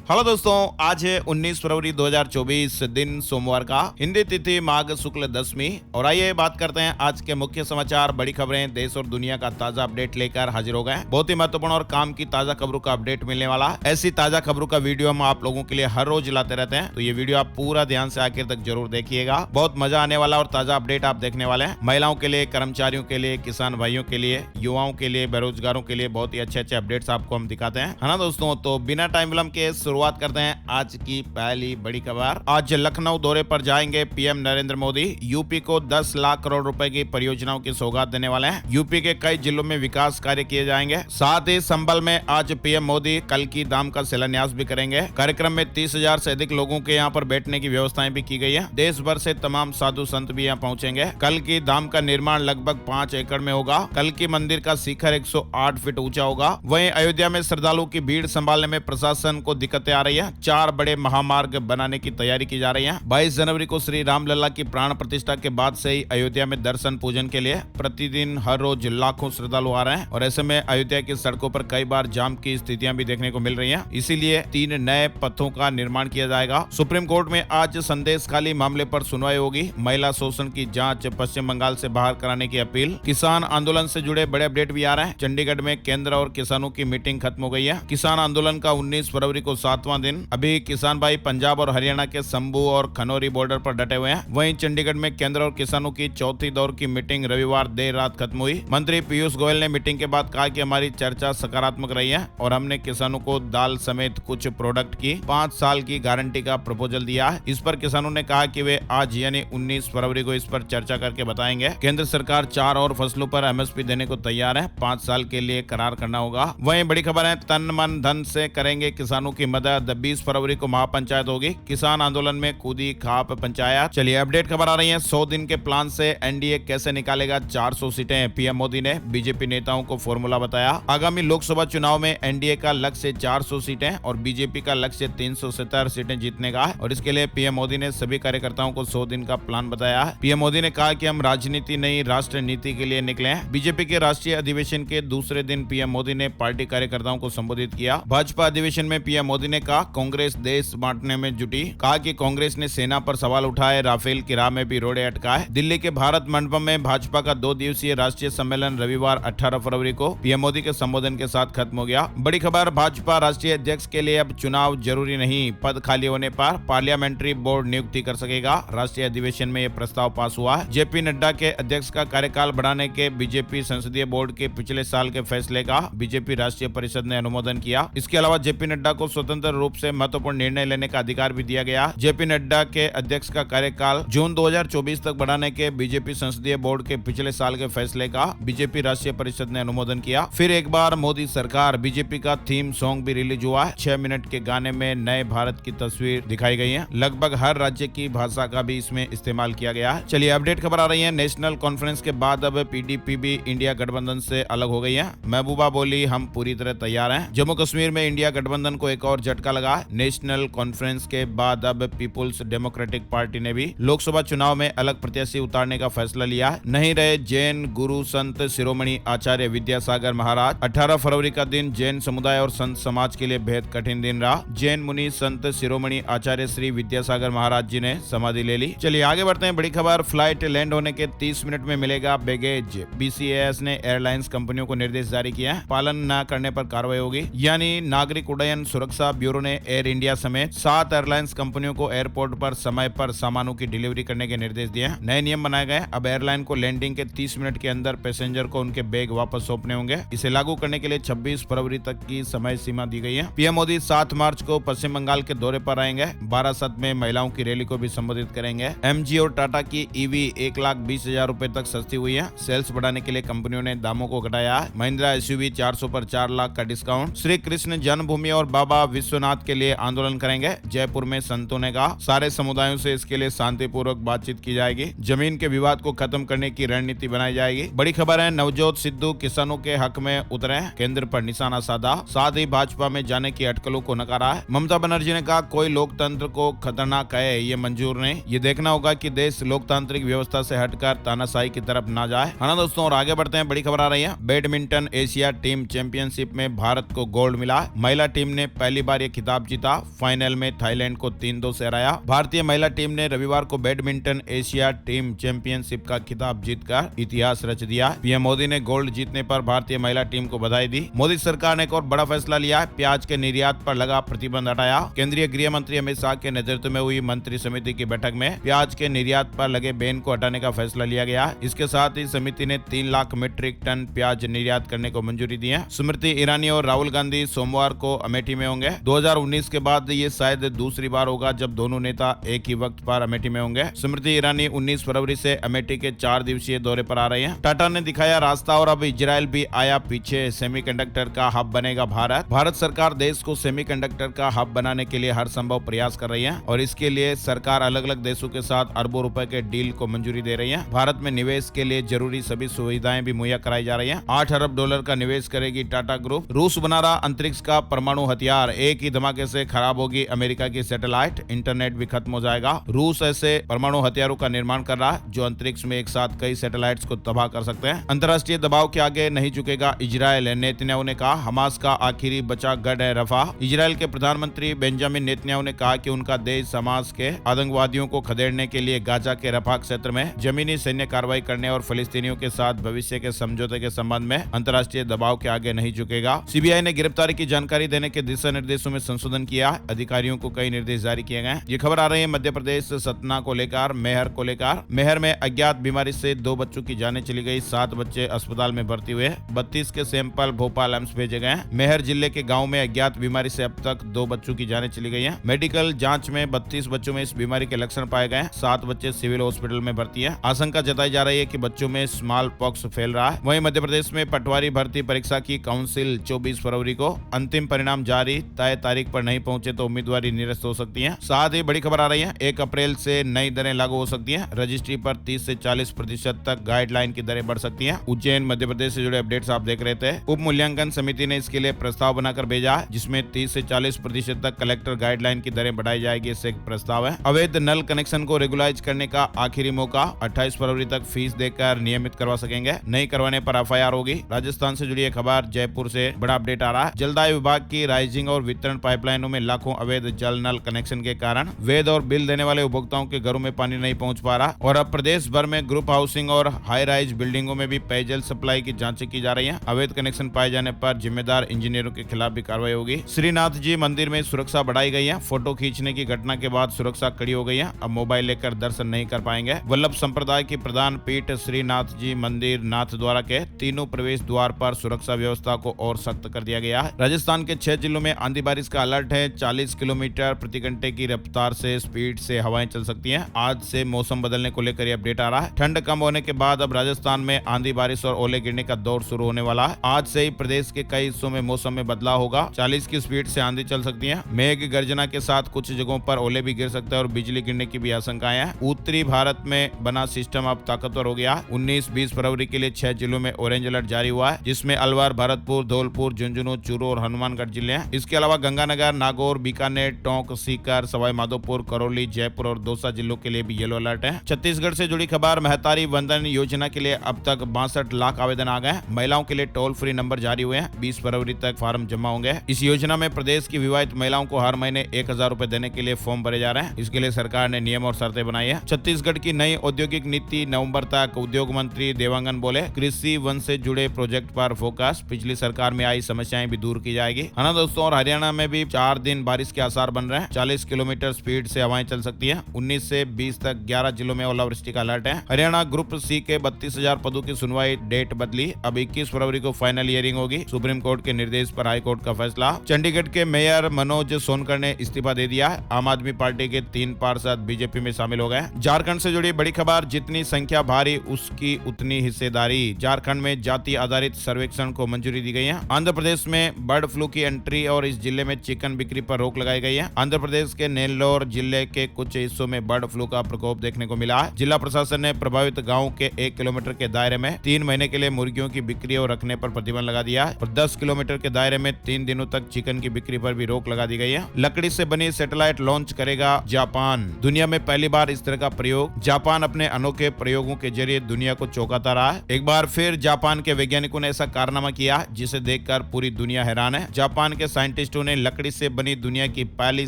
Hello दोस्तों, आज है 19 फरवरी 2024 दिन सोमवार का। हिंदी तिथि माघ शुक्ल दशमी। और आइए बात करते हैं आज के मुख्य समाचार, बड़ी खबरें, देश और दुनिया का ताजा अपडेट लेकर हाजिर हो गए। बहुत ही महत्वपूर्ण और काम की ताजा खबरों का अपडेट मिलने वाला है। ऐसी ताजा खबरों का वीडियो हम आप लोगों के लिए हर रोज लाते रहते हैं, तो ये वीडियो आप पूरा ध्यान से आखिर तक जरूर देखिएगा। बहुत मजा आने वाला और ताजा अपडेट आप देखने वाले हैं। महिलाओं के लिए, कर्मचारियों के लिए, किसान भाइयों के लिए, युवाओं के लिए, बेरोजगारों के लिए बहुत ही अच्छे अच्छे अपडेट्स आपको हम दिखाते हैं, है ना दोस्तों। तो बिना टाइम विलंब के शुरुआत करते हैं आज की पहली बड़ी खबर। आज लखनऊ दौरे पर जाएंगे पीएम नरेंद्र मोदी। यूपी को 10 लाख करोड़ रुपए की परियोजनाओं की सौगात देने वाले हैं। यूपी के कई जिलों में विकास कार्य किए जाएंगे। साथ ही संभल में आज पीएम मोदी कल की धाम का शिलान्यास भी करेंगे। कार्यक्रम में 30,000 से अधिक लोगों के यहाँ पर बैठने की व्यवस्थाएं भी की गई है। देश भर से तमाम साधु संत भी यहाँ पहुंचेंगे। कल की धाम का निर्माण लगभग 5 एकड़ में होगा। कल की मंदिर का शिखर 108 फीट ऊंचा होगा। वहीं अयोध्या में श्रद्धालुओं की भीड़ संभालने में प्रशासन को दिक्कतें आ रही है। 4 बड़े महामार्ग बनाने की तैयारी की जा रही है। 22 जनवरी को श्री रामलला की प्राण प्रतिष्ठा के बाद से ही अयोध्या में दर्शन पूजन के लिए प्रतिदिन हर रोज लाखों श्रद्धालु आ रहे हैं। और ऐसे में अयोध्या की सड़कों पर कई बार जाम की स्थितियां भी देखने को मिल रही हैं। इसीलिए 3 नए पथों का निर्माण किया जाएगा। सुप्रीम कोर्ट में आज संदेश खाली मामले पर सुनवाई होगी। महिला शोषण की जांच पश्चिम बंगाल से बाहर कराने की अपील। किसान आंदोलन से जुड़े बड़े अपडेट भी आ रहे हैं। चंडीगढ़ में केंद्र और किसानों की मीटिंग खत्म हो गई है। किसान आंदोलन का 19 फरवरी को 7वां दिन। अभी किसान भाई पंजाब और हरियाणा के संभू और खनौरी बॉर्डर पर डटे हुए हैं। वहीं चंडीगढ़ में केंद्र और किसानों की चौथी दौर की मीटिंग रविवार देर रात खत्म हुई। मंत्री पीयूष गोयल ने मीटिंग के बाद कहा कि हमारी चर्चा सकारात्मक रही है और हमने किसानों को दाल समेत कुछ प्रोडक्ट की 5 साल की गारंटी का प्रपोजल दिया है। इस पर किसानों ने कहा कि वे आज यानी 19 फरवरी को इस पर चर्चा करके बताएंगे। केंद्र सरकार 4 और फसलों पर एमएसपी देने को तैयार है। 5 साल के लिए करार करना होगा। वहीं बड़ी खबर है, तन मन धन से करेंगे किसानों की मदद। 20 फरवरी को महापंचायत होगी। किसान आंदोलन में कूदी खाप पंचायत। चलिए अपडेट खबर आ रही है। 100 दिन के प्लान से एनडीए कैसे निकालेगा 400 सीटें। पीएम मोदी ने बीजेपी नेताओं को फॉर्मूला बताया। आगामी लोकसभा चुनाव में एनडीए का लक्ष्य 400 सीटें और बीजेपी का लक्ष्य 370 सीटें जीतने का है। और इसके लिए पीएम मोदी ने सभी कार्यकर्ताओं को 100 दिन का प्लान बताया है। पीएम मोदी ने कहा कि हम राजनीति नहीं राष्ट्र नीति के लिए निकले हैं। बीजेपी के राष्ट्रीय अधिवेशन के दूसरे दिन पीएम मोदी ने पार्टी कार्यकर्ताओं को संबोधित किया। भाजपा अधिवेशन में पीएम मोदी ने कहा कांग्रेस देश बांटने में जुटी। कहा कि कांग्रेस ने सेना पर सवाल उठाए, राफेल की राह में भी रोड़े अटकाए। दिल्ली के भारत मंडपम में भाजपा का 2 दिवसीय राष्ट्रीय सम्मेलन रविवार 18 फरवरी को पीएम मोदी के संबोधन के साथ खत्म हो गया। बड़ी खबर, भाजपा राष्ट्रीय अध्यक्ष के लिए अब चुनाव जरूरी नहीं। पद खाली होने पर पार्लियामेंट्री बोर्ड नियुक्ति कर सकेगा। राष्ट्रीय अधिवेशन में यह प्रस्ताव पास हुआ है। जेपी नड्डा के अध्यक्ष का कार्यकाल बढ़ाने के बीजेपी संसदीय बोर्ड के पिछले साल के फैसले का बीजेपी राष्ट्रीय परिषद ने अनुमोदन किया। इसके अलावा जेपी नड्डा को स्वतंत्र रूप से महत्वपूर्ण निर्णय लेने का अधिकार भी दिया गया। जेपी नड्डा के अध्यक्ष का कार्यकाल जून 2024 तक बढ़ाने के बीजेपी संसदीय बोर्ड के पिछले साल के फैसले का बीजेपी राष्ट्रीय परिषद ने अनुमोदन किया। फिर एक बार मोदी सरकार बीजेपी का थीम सॉन्ग भी रिलीज हुआ है। 6 मिनट के गाने में नए भारत की तस्वीर दिखाई गई है। लगभग हर राज्य की भाषा का भी इसमें इस्तेमाल किया गया है। चलिए अपडेट खबर आ रही है। नेशनल कॉन्फ्रेंस के बाद अब पीडीपी भी इंडिया गठबंधन से अलग हो गई है। महबूबा बोली हम पूरी तरह तैयार हैं। जम्मू कश्मीर में इंडिया गठबंधन को एक और झटका लगा। नेशनल कॉन्फ्रेंस के बाद अब पीपुल्स डेमोक्रेटिक पार्टी ने भी लोकसभा चुनाव में अलग प्रत्याशी उतारने का फैसला लिया है। नहीं रहे जैन गुरु संत शिरोमणि आचार्य विद्यासागर महाराज। 18 फरवरी का दिन जैन समुदाय और संत समाज के लिए बेहद कठिन दिन रहा। जैन मुनि संत शिरोमणि आचार्य श्री विद्यासागर महाराज जी ने समाधि ले ली। चलिए आगे बढ़ते हैं। बड़ी खबर, फ्लाइट लैंड होने के 30 मिनट में मिलेगा बैगेज। बीसीएएस ने एयरलाइंस कंपनियों को निर्देश जारी किया है। पालन न करने पर कार्रवाई होगी। यानी नागरिक उड्डयन सुरक्षा ब्यूरो ने एयर इंडिया समेत 7 एयरलाइंस कंपनियों को एयरपोर्ट पर समय पर सामानों की डिलीवरी करने के निर्देश दिए हैं। नए नियम बनाए गए। अब एयरलाइन को लैंडिंग के 30 मिनट के अंदर पैसेंजर को उनके बैग वापस सौंपने होंगे। इसे लागू करने के लिए 26 फरवरी तक की समय सीमा दी गई है। पीएम मोदी 7 मार्च को पश्चिम बंगाल के दौरे पर आएंगे। बारासत में महिलाओं की रैली को भी संबोधित करेंगे। एमजी और टाटा की ईवी 1,20,000 रुपए तक सस्ती हुई है। सेल्स बढ़ाने के लिए कंपनियों ने दामों को घटाया है। महिंद्रा एसयूवी 400 पर 4 लाख का डिस्काउंट। श्री कृष्ण जन्मभूमि और बाबा विश्वनाथ के लिए आंदोलन करेंगे। जयपुर में संतों ने कहा सारे समुदायों से इसके लिए शांतिपूर्वक बातचीत की जाएगी। जमीन के विवाद को खत्म करने की रणनीति बनाई जाएगी। बड़ी खबर है, नवजोत सिद्धू किसानों के हक में उतरे। केंद्र पर निशाना साधा। साथ ही भाजपा में जाने की अटकलों को नकारा है। ममता बनर्जी ने कहा कोई लोकतंत्र को खतरनाक कहे ये मंजूर नहीं। ये देखना होगा कि देश लोकतांत्रिक व्यवस्था से हटकर तानाशाही की तरफ ना जाए, है ना दोस्तों। और आगे बढ़ते हैं। बड़ी खबर आ रही है। बैडमिंटन एशिया टीम चैंपियनशिप में भारत को गोल्ड मिला। महिला टीम ने पहली बार बार ये खिताब जीता। फाइनल में थाईलैंड को 3-2 से हराया। भारतीय महिला टीम ने रविवार को बैडमिंटन एशिया टीम चैंपियनशिप का खिताब जीतकर इतिहास रच दिया। पीएम मोदी ने गोल्ड जीतने पर भारतीय महिला टीम को बधाई दी। मोदी सरकार ने एक और बड़ा फैसला लिया है, प्याज के निर्यात पर लगा प्रतिबंध हटाया। केंद्रीय गृह मंत्री अमित शाह के नेतृत्व में हुई मंत्री समिति की बैठक में प्याज के निर्यात पर लगे बैन को हटाने का फैसला लिया गया। इसके साथ ही समिति ने 3 लाख मीट्रिक टन प्याज निर्यात करने को मंजूरी दी है। स्मृति ईरानी और राहुल गांधी सोमवार को अमेठी में होंगे। 2019 के बाद ये शायद दूसरी बार होगा जब दोनों नेता एक ही वक्त पर अमेठी में होंगे। स्मृति ईरानी 19 फरवरी से अमेठी के 4 दिवसीय दौरे पर आ रहे हैं। टाटा ने दिखाया रास्ता और अब इजरायल भी आया पीछे। सेमीकंडक्टर का हब बनेगा भारत। भारत सरकार देश को सेमीकंडक्टर का हब बनाने के लिए हर संभव प्रयास कर रही है और इसके लिए सरकार अलग अलग देशों के साथ अरबों रुपए के डील को मंजूरी दे रही है। भारत में निवेश के लिए जरूरी सभी सुविधाएं भी मुहैया कराई जा रही हैं। 8 अरब डॉलर का निवेश करेगी टाटा ग्रुप। रूस बना रहा अंतरिक्ष का परमाणु हथियार। एक ही धमाके से खराब होगी अमेरिका की सैटेलाइट, इंटरनेट भी खत्म हो जाएगा। रूस ऐसे परमाणु हथियारों का निर्माण कर रहा है जो अंतरिक्ष में एक साथ कई सैटेलाइट्स को तबाह कर सकते हैं। अंतर्राष्ट्रीय दबाव के आगे नहीं झुकेगा इजरायल। नेतन्याहू ने कहा हमास का आखिरी बचा गढ़ है रफा। इजरायल के प्रधानमंत्री बेंजामिन नेतन्याहू ने कहा कि उनका देश हमास के आतंकवादियों को खदेड़ने के लिए गाजा के रफा क्षेत्र में जमीनी सैन्य कार्रवाई करने और फिलिस्तीनियों के साथ भविष्य के समझौते के संबंध में अंतर्राष्ट्रीय दबाव के आगे नहीं झुकेगा। सीबीआई ने गिरफ्तारी की जानकारी देने के दिशा निर्देशों में संशोधन किया। अधिकारियों को कई निर्देश जारी किए गए। ये खबर आ रही है मध्य प्रदेश सतना को लेकर, मेहर को लेकर। मेहर में अज्ञात बीमारी से 2 बच्चों की जानें चली गई। 7 बच्चे अस्पताल में भर्ती हुए। 32 के सैंपल भोपाल एम्स भेजे गए। मेहर जिले के गाँव में अज्ञात बीमारी से अब तक 2 बच्चों की जानें चली गई है। मेडिकल जांच में 32 बच्चों में इस बीमारी के लक्षण पाए गए। 7 बच्चे सिविल हॉस्पिटल में भर्ती है। आशंका जताई जा रही है कि बच्चों में स्मॉल पॉक्स फैल रहा है। वहीं मध्य प्रदेश में पटवारी भर्ती परीक्षा की काउंसिल 24 फरवरी को। अंतिम परिणाम जारी। तय तारीख पर नहीं पहुंचे तो उम्मीदवारी निरस्त हो सकती है। साथ ही बड़ी खबर आ रही है 1 अप्रैल से नई दरें लागू हो सकती है। रजिस्ट्री पर 30 से 40% तक गाइडलाइन की दरें बढ़ सकती हैं। उज्जैन मध्य प्रदेश से जुड़े अपडेट्स आप देख रहे थे। उप मूल्यांकन समिति ने इसके लिए प्रस्ताव बनाकर भेजा है जिसमें 30 से 40% तक कलेक्टर गाइडलाइन की दरें बढ़ाई जाएगी। इससे एक प्रस्ताव है। अवैध नल कनेक्शन को रेगुलाइज करने का आखिरी मौका। 28 फरवरी तक फीस देकर नियमित करवा सकेंगे। नहीं करवाने पर एफआईआर होगी। राजस्थान से जुड़ी एक खबर जयपुर से बड़ा अपडेट आ रहा है। जलदाय विभाग की राइजिंग और वितरण पाइपलाइनों में लाखों अवैध जल नल कनेक्शन के कारण वैध और बिल देने वाले उपभोक्ताओं के घरों में पानी नहीं पहुंच पा रहा और अब प्रदेश भर में ग्रुप हाउसिंग और हाई राइज बिल्डिंगों में भी पेयजल सप्लाई की जांचें की जा रही हैं। अवैध कनेक्शन पाए जाने पर जिम्मेदार इंजीनियरों के खिलाफ भी कार्रवाई होगी। श्रीनाथ जी मंदिर में सुरक्षा बढ़ाई गई है। फोटो खींचने की घटना के बाद सुरक्षा कड़ी हो गई है। अब मोबाइल लेकर दर्शन नहीं कर पाएंगे। वल्लभ संप्रदाय की प्रधान पीठ श्रीनाथ जी मंदिर नाथ द्वारा के तीनों प्रवेश द्वार पर सुरक्षा व्यवस्था को और सख्त कर दिया गया है। राजस्थान के 6 जिलों में आंधी बारिश का अलर्ट है। 40 किलोमीटर प्रति घंटे की रफ्तार से स्पीड से हवाएं चल सकती हैं। आज से मौसम बदलने को लेकर अपडेट आ रहा है। ठंड कम होने के बाद अब राजस्थान में आंधी बारिश और ओले गिरने का दौर शुरू होने वाला है। आज से ही प्रदेश के कई हिस्सों में मौसम में बदलाव होगा। 40 की स्पीड से आंधी चल सकती है। मेघ गर्जना के साथ कुछ जगहों पर ओले भी गिर सकते हैं और बिजली गिरने की भी आशंकाएं हैं। उत्तरी भारत में बना सिस्टम अब ताकतवर हो गया। 19-20 फरवरी के लिए 6 जिलों में ऑरेंज अलर्ट जारी हुआ है जिसमें अलवर, भरतपुर, धौलपुर, झुंझुनू, चूरू और हनुमानगढ़ जिले हैं। इसके अलावा गंगानगर, नागौर, बीकानेर, टोंक, सीकर, सवाई माधोपुर, करौली, जयपुर और दौसा जिलों के लिए भी येलो अलर्ट है। छत्तीसगढ़ से जुड़ी खबर महतारी वंदन योजना के लिए अब तक 62 लाख आवेदन आ गए। महिलाओं के लिए टोल फ्री नंबर जारी हुए हैं। 20 फरवरी तक फॉर्म जमा होंगे। इस योजना में प्रदेश की विवाहित महिलाओं को हर महीने 1000 रुपए देने के लिए फॉर्म भरे जा रहे हैं। इसके लिए सरकार ने नियम और शर्तें बनाई है। छत्तीसगढ़ की नई औद्योगिक नीति नवंबर तक। उद्योग मंत्री देवांगन बोले कृषि वन से जुड़े प्रोजेक्ट पर फोकस। पिछली सरकार में आई समस्याएं भी दूर की जाएगी। है ना दोस्तों। और हरियाणा में भी 4 दिन बारिश के आसार बन रहे हैं। 40 किलोमीटर स्पीड से हवाएं चल सकती है। 19 से 20 तक 11 जिलों में ओलावृष्टि का अलर्ट है। हरियाणा ग्रुप सी के 32,000 पदों की सुनवाई डेट बदली। अब 21 फरवरी को फाइनल हियरिंग होगी। सुप्रीम कोर्ट के निर्देश पर हाई कोर्ट का फैसला। चंडीगढ़ के मेयर मनोज सोनकर ने इस्तीफा दे दिया। आम आदमी पार्टी के 3 पार्षद बीजेपी में शामिल हो गए। झारखंड से जुड़ी बड़ी खबर जितनी संख्या भारी उसकी उतनी हिस्सेदारी। झारखंड में जाति आधारित सर्वेक्षण को मंजूरी दी गई है। आंध्र प्रदेश में बर्ड फ्लू की एंट्री और इस जिले में चिकन बिक्री पर रोक लगाई गई है। आंध्र प्रदेश के नेल्लोर जिले के कुछ हिस्सों में बर्ड फ्लू का प्रकोप देखने को मिला है। जिला प्रशासन ने प्रभावित गाँव के 1 किलोमीटर के दायरे में 3 महीने के लिए मुर्गियों की बिक्री और रखने पर प्रतिबंध लगा दिया है और 10 किलोमीटर के दायरे में 3 दिनों तक चिकन की बिक्री पर भी रोक लगा दी गई है। लकड़ी से बनी सैटेलाइट लॉन्च करेगा जापान। दुनिया में पहली बार इस तरह का प्रयोग। जापान अपने अनोखे प्रयोगों के जरिए दुनिया को चौंकाता रहा है। एक बार फिर जापान के वैज्ञानिकों ने ऐसा कारनामा किया जिसे देखकर पूरी दुनिया हैरान है। जापान के साइंटिस्टों इन्होंने लकड़ी से बनी दुनिया की पहली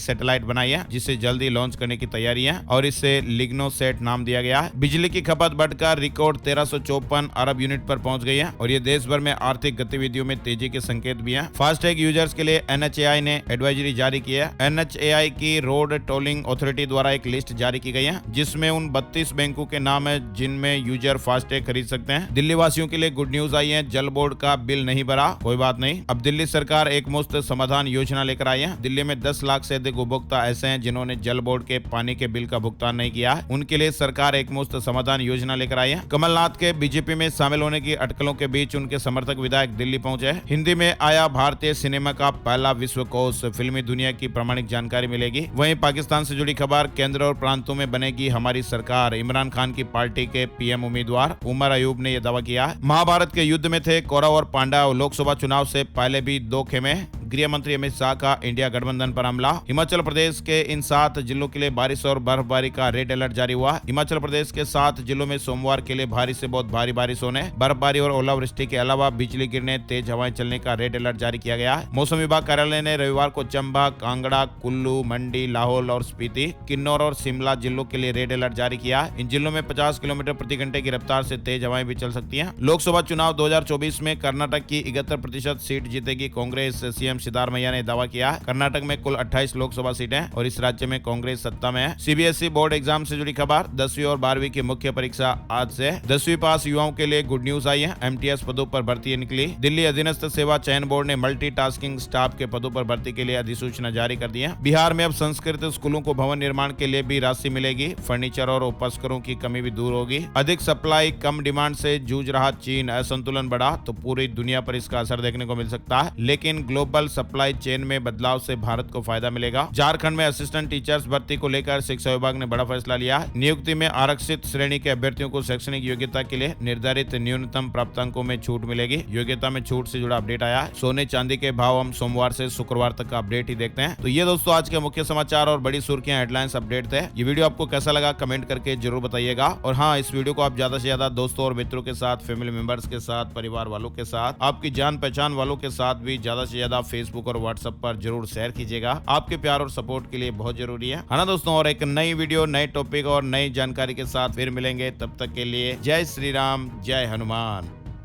सैटेलाइट बनाई है, जिसे जल्दी लॉन्च करने की तैयारी है और इसे लिग्नोसेट नाम दिया गया है। बिजली की खपत बढ़कर रिकॉर्ड 1354 अरब यूनिट पर पहुंच गई है और ये देश भर में आर्थिक गतिविधियों में तेजी के संकेत भी हैं। फास्टैग यूजर्स के लिए NHAI ने एडवाइजरी जारी की है। NHAI की रोड टोलिंग अथॉरिटी द्वारा एक लिस्ट जारी की गई है, जिसमें उन 32 बैंकों के नाम है जिनमें यूजर फास्टैग खरीद सकते हैं। दिल्ली वासियों के लिए गुड न्यूज आई है, जल बोर्ड का बिल नहीं भरा, कोई बात नहीं। अब दिल्ली सरकार एक मुफ्त समाधान योजना लेकर आई है। दिल्ली में 10 लाख से अधिक उपभोक्ता ऐसे हैं जिन्होंने जल बोर्ड के पानी के बिल का भुगतान नहीं किया है। उनके लिए सरकार एक मुफ्त समाधान योजना लेकर आई है। कमलनाथ के बीजेपी में शामिल होने की अटकलों के बीच उनके समर्थक विधायक दिल्ली पहुंचे। हिंदी में आया भारतीय सिनेमा का पहला विश्वकोश, फिल्मी दुनिया की प्रामाणिक जानकारी मिलेगी। वहीं पाकिस्तान से जुड़ी खबर, केंद्र और प्रांतों में बनेगी हमारी सरकार, इमरान खान की पार्टी के PM उम्मीदवार उमर अयूब ने यह दावा किया। महाभारत के युद्ध में थे कौरव और पांडव। लोकसभा चुनाव से पहले भी 2 खेमे। गृह मंत्री अमित शाह का इंडिया गठबंधन पर हमला। हिमाचल प्रदेश के इन 7 जिलों के लिए बारिश और बर्फबारी का रेड अलर्ट जारी हुआ। हिमाचल प्रदेश के 7 जिलों में सोमवार के लिए भारी से बहुत भारी बारिश होने, बर्फबारी और ओलावृष्टि के अलावा बिजली गिरने, तेज हवाएं चलने का रेड अलर्ट जारी किया गया है। मौसम विभाग कार्यालय ने रविवार को चंबा, कांगड़ा, कुल्लू, मंडी, लाहौल और स्पीति, किन्नौर और शिमला जिलों के लिए रेड अलर्ट जारी किया। इन जिलों में 50 किलोमीटर प्रति घंटे की रफ्तार से तेज हवाएं भी चल सकती हैं। लोकसभा चुनाव 2024 में कर्नाटक की 71% सीट जीतेगी कांग्रेस, CM सिद्धारमैया ने दावा किया। कर्नाटक में कुल 28 लोकसभा सीटें और इस राज्य में कांग्रेस सत्ता में है। CBSE बोर्ड एग्जाम से जुड़ी खबर, 10वीं और 12वीं की मुख्य परीक्षा आज से। 10वीं पास युवाओं के लिए गुड न्यूज आई है, MTS पदों पर भर्ती निकली। दिल्ली अधीनस्थ सेवा चयन बोर्ड ने मल्टीटास्किंग स्टाफ के पदों पर भर्ती के लिए अधिसूचना जारी कर दी है। बिहार में अब संस्कृत स्कूलों को भवन निर्माण के लिए भी राशि मिलेगी। फर्नीचर और उपकरणों की कमी भी दूर होगी। अधिक सप्लाई कम डिमांड से जूझ रहा चीन, असंतुलन बढ़ा तो पूरी दुनिया पर इसका असर देखने को मिल सकता है, लेकिन ग्लोबल सप्लाई चेन में बदलाव से भारत को फायदा मिलेगा। झारखंड में असिस्टेंट टीचर्स भर्ती को लेकर शिक्षा विभाग ने बड़ा फैसला लिया। नियुक्ति में आरक्षित श्रेणी के अभ्यर्थियों को शैक्षणिक योग्यता के लिए निर्धारित न्यूनतम प्राप्तांकों में छूट मिलेगी। योग्यता में छूट से जुड़ा अपडेट आया। सोने चांदी के भाव हम सोमवार से शुक्रवार तक का अपडेट ही देखते हैं। तो ये दोस्तों आज के मुख्य समाचार और बड़ी सुर्खियां हेडलाइंस अपडेट थे। ये वीडियो आपको कैसा लगा कमेंट करके जरूर बताइएगा। और हाँ, इस वीडियो को आप ज्यादा से ज्यादा दोस्तों और मित्रों के साथ, फैमिली मेंबर्स के साथ, परिवार वालों के साथ, आपकी जान पहचान वालों के साथ भी ज्यादा से ज्यादा फेसबुक और व्हाट्सएप पर जरूर शेयर कीजिएगा। आपके प्यार और सपोर्ट के लिए बहुत जरूरी है ना दोस्तों। और एक नई वीडियो, नए टॉपिक और नई जानकारी के साथ फिर मिलेंगे। तब तक के लिए जय श्री राम, जय हनुमान।